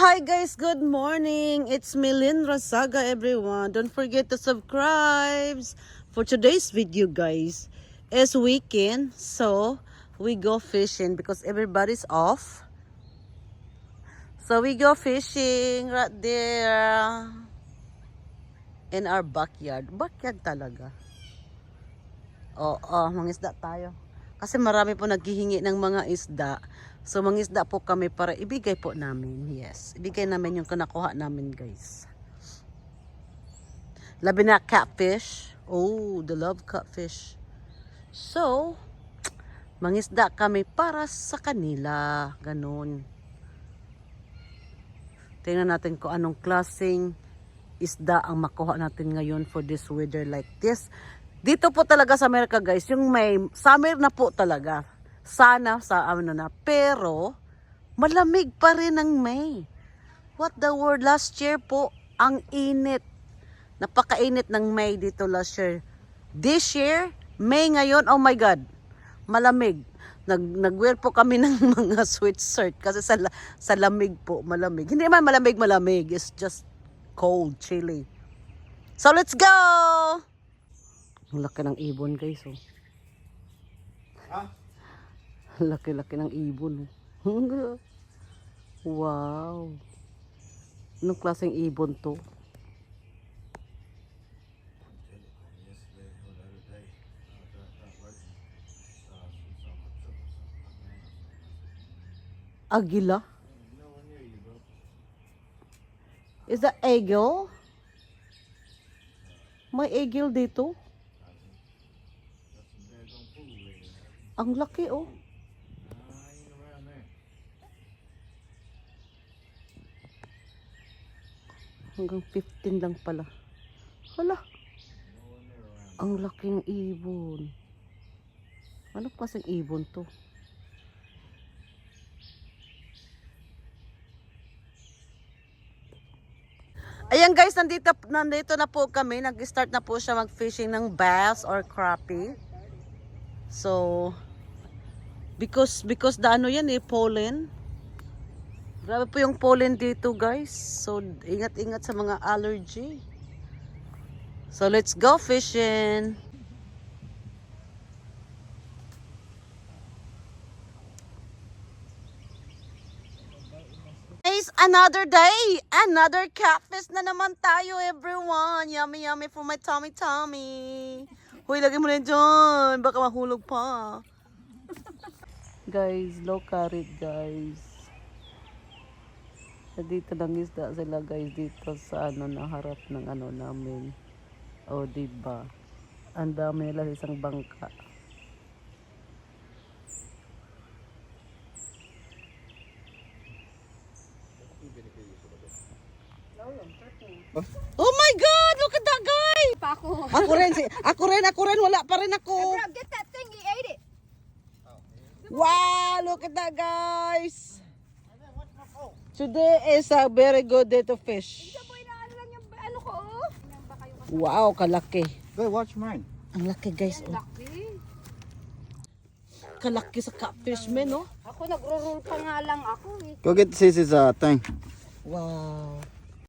Hi guys, good morning. It's Milin Rasaga everyone. Don't forget to subscribe. For today's video guys, is weekend, so we go fishing because everybody's off. So we go fishing right there in our backyard. Backyard talaga. Oo, mangisda tayo. Kasi marami po naghihingi ng mga isda. So mangisda po kami para ibigay po namin. Yes, ibigay namin yung kinakuha namin guys. Labi na catfish. Oh, the love catfish. So, mangisda kami para sa kanila. Ganun. Tingnan natin kung anong klaseng isda ang makuha natin ngayon for this weather like this. Dito po talaga sa Amerika guys, yung may summer na po talaga. Sana sa ano na, pero malamig pa rin ang May. What the word, last year po ang init. Napakainit ng May dito last year. This year, May ngayon, oh my God, malamig. Nag-wear po kami ng mga sweatshirt kasi sa lamig po, malamig. Hindi man malamig, it's just cold, chilly. So let's go! Ang laki ng ibon guys, oh. Ha? Laki-laki ng ibon. Wow. Anong klaseng ibon to? Agila? Is that eagle? May eagle dito? Ang laki oh. Hanggang 15 lang pala. Hala. Ang laking ibon. Ano kasing ibon to? Ayan guys, nandito na po kami. Nag-start na po siya mag-fishing ng bass or crappie. So, because the ano yan pollen. Grabe po yung pollen dito guys. So, ingat-ingat sa mga allergy. So, let's go fishing. Guys, another day. Another catfish na naman tayo everyone. Yummy yummy for my tummy. Hoy, lagay mo na dyan. Baka mahulog pa. Guys, low carrot guys. Dito lang isda sila guys dito sa ano na harap ng ano namin. O diba? Ang dami nila sa isang bangka. Oh my God! Look at that guy! Pa ako. Ako rin, wala pa rin ako. Bro, get that thing, he ate it. Wow, look at that guys. Today is a very good day to fish. Isa po inaano lang yung ano ko, oh. Wow, kalaki. Go watch mine. Ang laki guys, oh. Laki. Kalaki sa catfish men, oh. Ako nagro-roll pa nga lang ako eh. Go get Sis's thing. Wow.